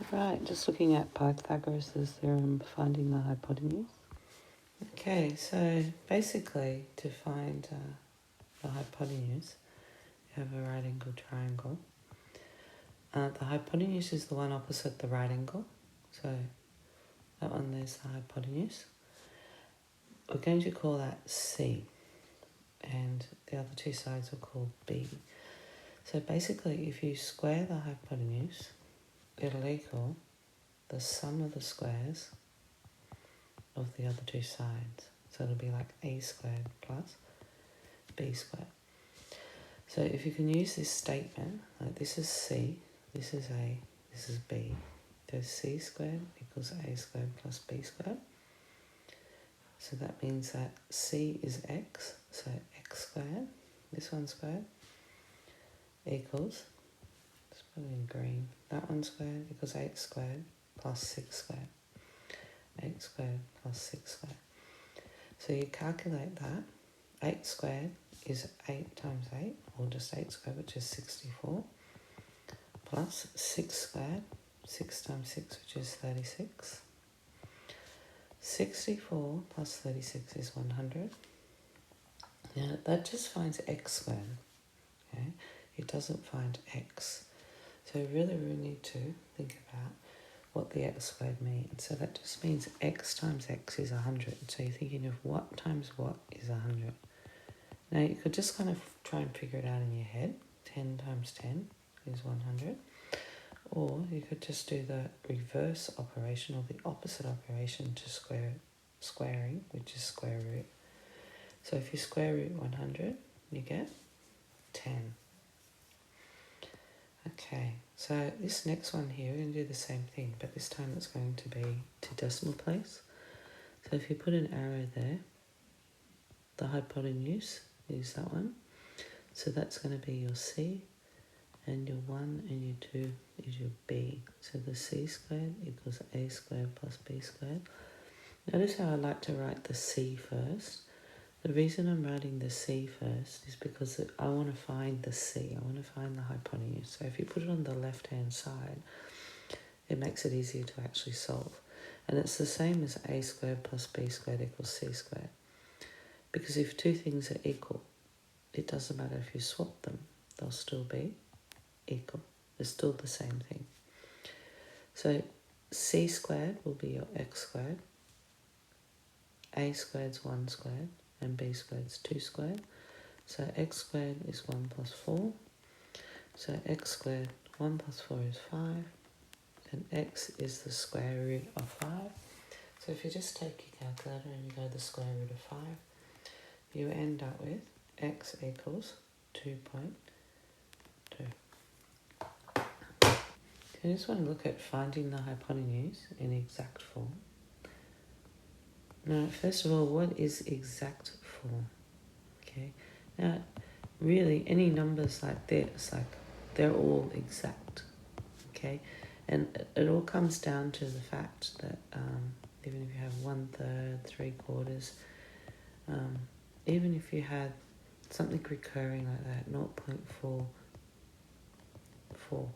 Right, just looking at Pythagoras' theorem, finding the hypotenuse. Okay, so basically to find the hypotenuse, you have a right angle triangle. The hypotenuse is the one opposite the right angle. So that one there's the hypotenuse. We're going to call that C, and the other two sides are called B. So basically, if you square the hypotenuse, it'll equal the sum of the squares of the other two sides. So it'll be like a squared plus b squared. So if you can use this statement, like this is C, this is A, this is B. So C squared equals A squared plus B squared. So that means that C is X, so X squared, this one squared, equals, let's put it in green, that one squared equals 8 squared plus 6 squared. 8 squared plus 6 squared. So you calculate that. 8 squared is 8 times 8, or just 8 squared, which is 64, plus 6 squared, 6 times 6, which is 36. 64 plus 36 is 100. Now that just finds x squared. Okay? It doesn't find x. So really we need to think about what the x squared means. So that just means x times x is 100. So you're thinking of what times what is 100. Now you could just kind of try and figure it out in your head. 10 times 10 is 100. Or you could just do the reverse operation or the opposite operation to squaring, which is square root. So if you square root 100, you get 10. Okay, so this next one here, we're going to do the same thing, but this time it's going to be to decimal place. So if you put an arrow there, the hypotenuse is that one. So that's going to be your C, and your 1 and your 2 is your B. So the C squared equals A squared plus B squared. Notice how I like to write the C first. The reason I'm writing the C first is because I want to find the C. I want to find the hypotenuse. So if you put it on the left-hand side, it makes it easier to actually solve. And it's the same as A squared plus B squared equals C squared. Because if two things are equal, it doesn't matter if you swap them. They'll still be equal. It's still the same thing. So C squared will be your X squared. A squared's 1 squared. And B squared's 2 squared. So X squared is 1 plus 4. So X squared, 1 plus 4 is 5. And X is the square root of 5. So if you just take your calculator and you go the square root of 5, you end up with X equals 2.2. I just want to look at finding the hypotenuse in exact form. Now, first of all, what is exact form? Okay. Now, really, any numbers like this, they're all exact. Okay. And it all comes down to the fact that even if you have 1/3, 3/4, even if you had something recurring like that, 0.44.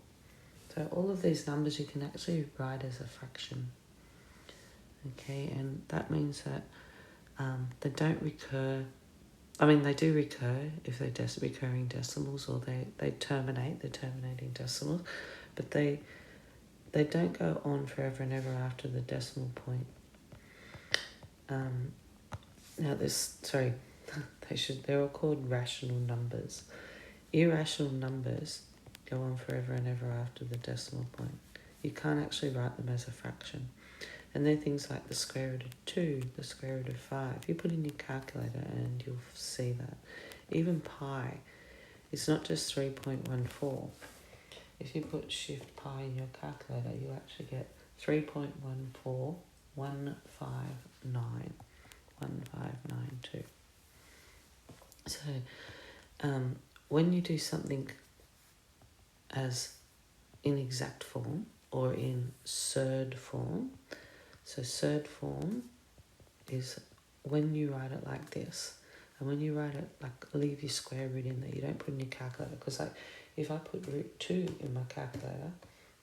So all of these numbers you can actually write as a fraction. Okay, and that means that they don't recur. I mean, they do recur if they're recurring decimals, or they're terminating decimals, but they don't go on forever and ever after the decimal point. They're all called rational numbers. Irrational numbers go on forever and ever after the decimal point. You can't actually write them as a fraction. And they're things like the square root of 2, the square root of 5. You put in your calculator and you'll see that. Even pi, it's not just 3.14. If you put shift pi in your calculator, you'll actually get 3.141591592. So when you do something as in exact form or in surd form, so surd form is when you write it like this. And when you write it, leave your square root in there. You don't put in your calculator. Because if I put root 2 in my calculator,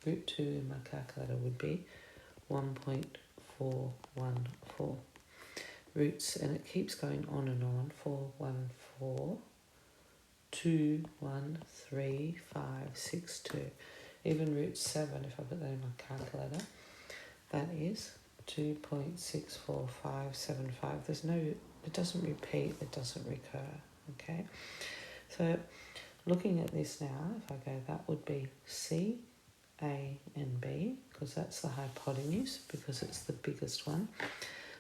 root 2 in my calculator would be 1.414. Roots, and it keeps going on and on, 414, 2, 1, 3, 5, 6, 2. Even root 7, if I put that in my calculator, that is 2.64575. There's no, it doesn't repeat, it doesn't recur, okay? So looking at this now, if I go, that would be C, A and B, because that's the hypotenuse, because it's the biggest one.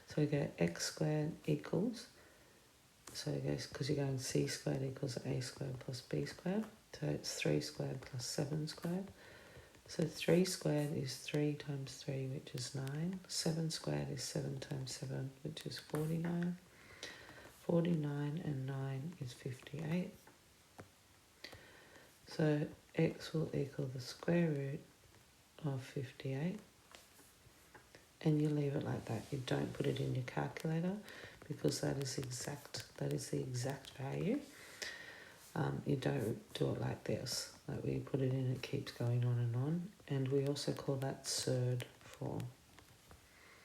So we go x squared equals, so it goes, because you're going c squared equals a squared plus b squared, so it's 3 squared plus 7 squared. So 3 squared is 3 times 3, which is 9. 7 squared is 7 times 7, which is 49. 49 and 9 is 58. So x will equal the square root of 58. And you leave it like that. You don't put it in your calculator because that is exact. That is the exact value. You don't do it like this. Like we put it in, it keeps going on. And we also call that surd form.